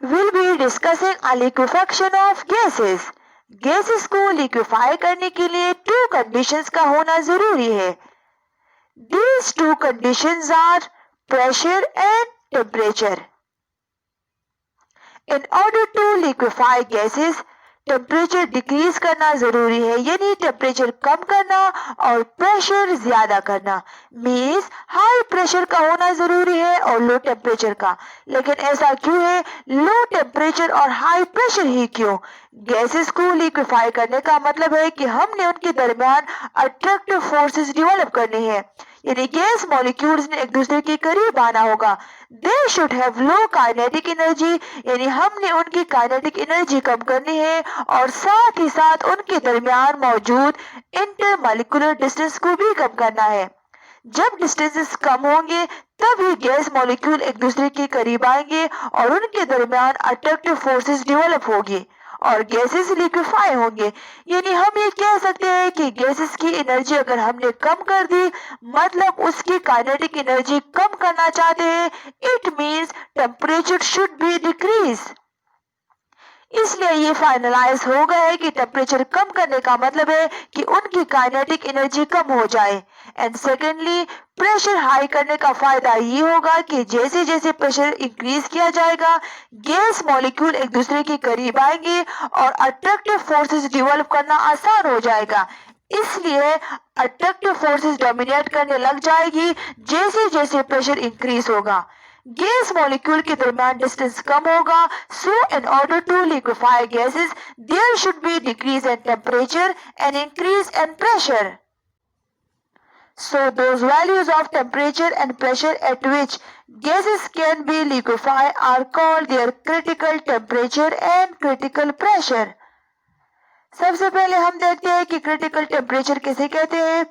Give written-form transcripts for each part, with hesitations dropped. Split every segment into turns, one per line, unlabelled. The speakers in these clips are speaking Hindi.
We'll be discussing a liquefaction of gases. Gases को लिक्विफाई करने के लिए टू कंडीशंस का होना जरूरी है. These two conditions are pressure and temperature. In order to liquefy gases, temperature decrease करना जरूरी है, यानी टेम्परेचर कम करना और प्रेशर ज्यादा करना. मीन्स हाई प्रेशर का होना जरूरी है और लो टेम्परेचर का. लेकिन ऐसा क्यों है? लो टेम्परेचर और हाई प्रेशर ही क्यों? गैसेस को लिक्विफाई करने का मतलब है कि हमने उनके दरमियान अट्रैक्टिव फोर्सेस डेवलप करने हैं, यानी गैस मॉलिक्यूल्स ने एक दूसरे के करीब आना होगा. They should have low kinetic energy, यानी हमने उनकी काइनेटिक एनर्जी कम करनी है और साथ ही साथ उनके दरमियान मौजूद इंटरमॉलिक्यूलर डिस्टेंस को भी कम करना है. जब डिस्टेंसेस कम होंगे तभी गैस मॉलिक्यूल एक दूसरे के करीब आएंगे और उनके दरमियान अट्रैक्टिव फोर्सेस डेवलप होगी और गैसेस लिक्विफाई होंगे. यानी हम ये कह सकते हैं कि गैसेस की एनर्जी अगर हमने कम कर दी, मतलब उसकी काइनेटिक एनर्जी कम करना चाहते हैं, it means temperature should be decrease. इसलिए ये फाइनलाइज हो गया है कि टेम्परेचर कम करने का मतलब है कि उनकी काइनेटिक एनर्जी कम हो जाए. एंड सेकेंडली, प्रेशर हाई करने का फायदा ये होगा कि जैसे जैसे प्रेशर इंक्रीज किया जाएगा, गैस मॉलिक्यूल एक दूसरे के करीब आएंगे और अट्रैक्टिव फोर्सेस डेवलप करना आसान हो जाएगा. इसलिए अट्रैक्टिव फोर्सेस डोमिनेट करने लग जाएगी जैसे जैसे प्रेशर इंक्रीज होगा. गैस मॉलिक्यूल के दरमियान डिस्टेंस कम होगा. So in order to liquefy gases there should be decrease in temperature and increase in pressure. So those values of temperature and pressure at which gases can be liquefied are called their critical temperature and critical pressure. सबसे पहले हम देखते हैं कि critical temperature किसे कहते हैं.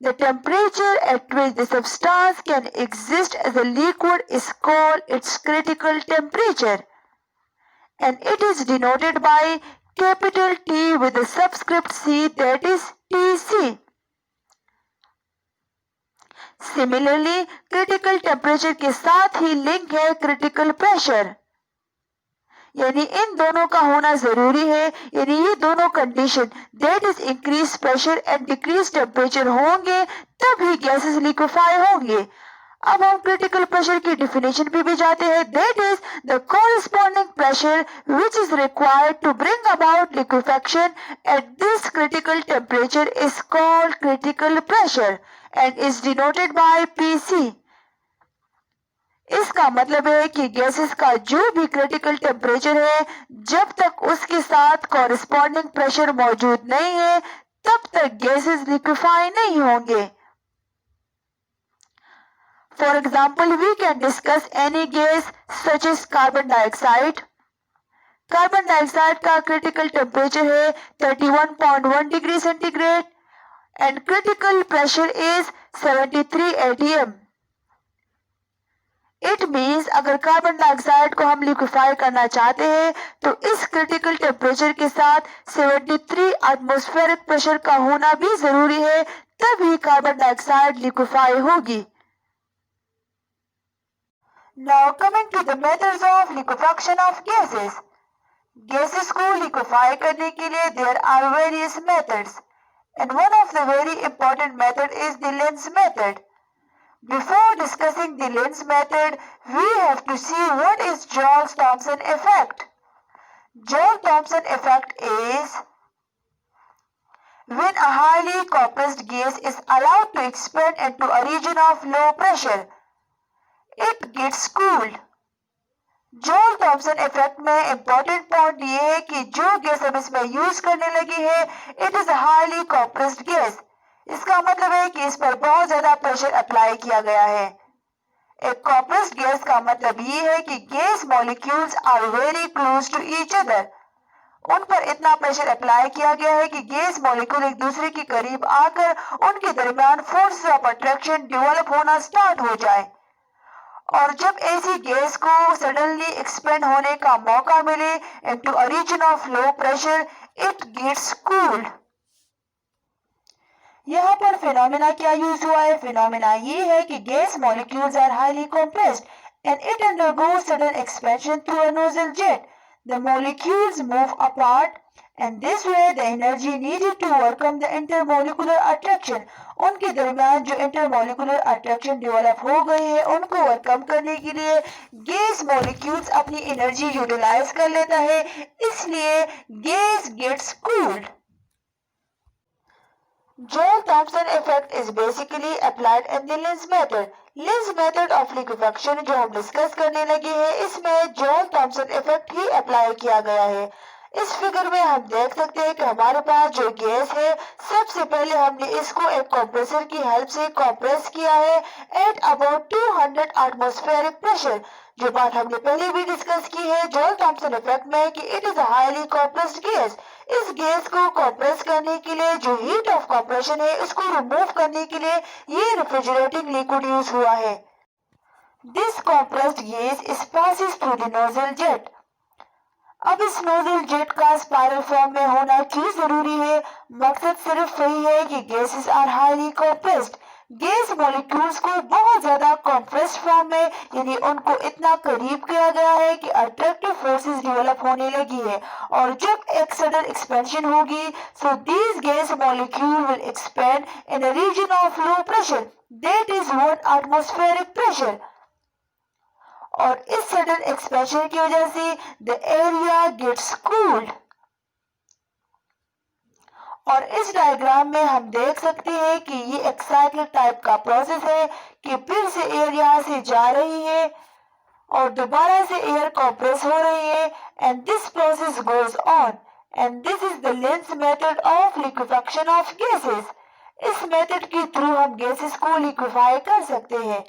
The temperature at which the substance can exist as a liquid is called its critical temperature, and it is denoted by capital T with the subscript C, that is Tc. Similarly critical temperature के साथ ही लिंक है क्रिटिकल प्रेशर, यानी इन दोनों का होना जरूरी है. यानी ये दोनों condition, that is increase pressure and decrease temperature होंगे तभी गैसेस लिक्विफाई होंगे. अब हम क्रिटिकल प्रेशर की डेफिनेशन पे भी जाते हैं. That is the corresponding pressure which is required to bring about liquefaction at this critical temperature is called critical pressure and is denoted by Pc. इसका मतलब है कि गैसेस का जो भी क्रिटिकल टेम्परेचर है, जब तक उसके साथ कॉरेस्पॉन्डिंग प्रेशर मौजूद नहीं है तब तक गैसेस लिक्विफाई नहीं होंगे. For example, we can discuss any gas such as carbon dioxide. Carbon dioxide का क्रिटिकल टेम्परेचर है 31.1 degree centigrade and critical pressure is 73 atm. It means अगर कार्बन डाइऑक्साइड को हम लिक्विफाई करना चाहते हैं तो इस क्रिटिकल टेम्परेचर के साथ 73 एटमॉस्फेरिक प्रेशर का होना भी जरूरी है, तभी कार्बन डाइऑक्साइड लिक्विफाई होगी. Now coming to the methods of liquefaction of gases. Gases को लिक्विफाई करने के लिए there are various methods. And one of the very important method is the Lenz method. Before discussing the Lenz method, we have to see what is Joule-Thomson effect. Joule-Thomson effect is when a highly compressed gas is allowed to expand into a region of low pressure, it gets cooled. Joule Thomson effect में इंपॉर्टेंट पॉइंट ये है कि जो गैस हम इसमें यूज करने लगे हैं, it is highly compressed gas. इसका मतलब है कि इस पर बहुत ज्यादा प्रेशर अप्लाई किया गया है. एक कंप्रेस्ड गैस का मतलब ये है कि gas molecules are very close to each other. उन पर इतना प्रेशर अप्लाई किया गया है कि गैस मॉलिक्यूल एक दूसरे के करीब आकर उनके दरमियान फोर्स ऑफ अट्रैक्शन डेवलप होना स्टार्ट हो जाए. और जब ऐसी गैस को सडनली एक्सपेंड होने का मौका मिले into a region of low pressure, it gets cooled. यहाँ पर फिनोमेना क्या यूज हुआ है? फिनोमेना ये है कि gas molecules are highly compressed and it undergoes sudden expansion through a nozzle jet. The molecules move apart and this way the energy needed to overcome the intermolecular attraction. उनके दरमियान जो intermolecular attraction develop हो गई है उनको overcome करने के लिए गैस molecules अपनी energy utilize कर लेता है, इसलिए gas gets cooled. Joule-Thomson effect is basically applied in the Lens method. Lens method of liquefaction जो हम डिस्कस करने लगे हैं इसमें Joule-Thomson effect ही अप्लाई किया गया है। इस फिगर में हम देख सकते हैं कि हमारे पास जो गैस है सबसे पहले हमने इसको एक कंप्रेसर की हेल्प से कंप्रेस किया है एट अबाउट 200 एटमॉस्फेरिक प्रेशर। जो बात हमने पहले भी डिस्कस की है Joule-Thomson इफेक्ट में कि it is a highly compressed gas. इस गैस को कंप्रेस करने के लिए जो हीट ऑफ कंप्रेशन है उसको रिमूव करने के लिए ये रेफ्रिजरेटिंग लिक्विड यूज हुआ है। This compressed gas is passes through the nozzle jet. अब इस नोजल जेट का स्पाइरल फॉर्म में होना क्यों जरूरी है? मकसद सिर्फ यही है कि gases are highly compressed. Gas molecules को बहुत ज्यादा कंप्रेस्ड फॉर्म में यानी उनको इतना करीब किया गया है कि अट्रैक्टिव फोर्सेस डेवलप होने लगी है और जब एक सडन एक्सपेंशन होगी so these gas molecule will expand in a region of low pressure that is 1 atmospheric pressure. और इस सडन एक्सपेंशन की वजह से द एरिया गेट्स कूल्ड। और इस डायग्राम में हम देख सकते हैं कि ये एक साइकिल टाइप का प्रोसेस है कि फिर से एयर यहाँ से जा रही है और दोबारा से एयर कंप्रेस हो रही है and this process goes on and this is the lens method of liquefaction of gases. इस मेथड के थ्रू हम गैसेस को लिक्विफाई कर सकते हैं।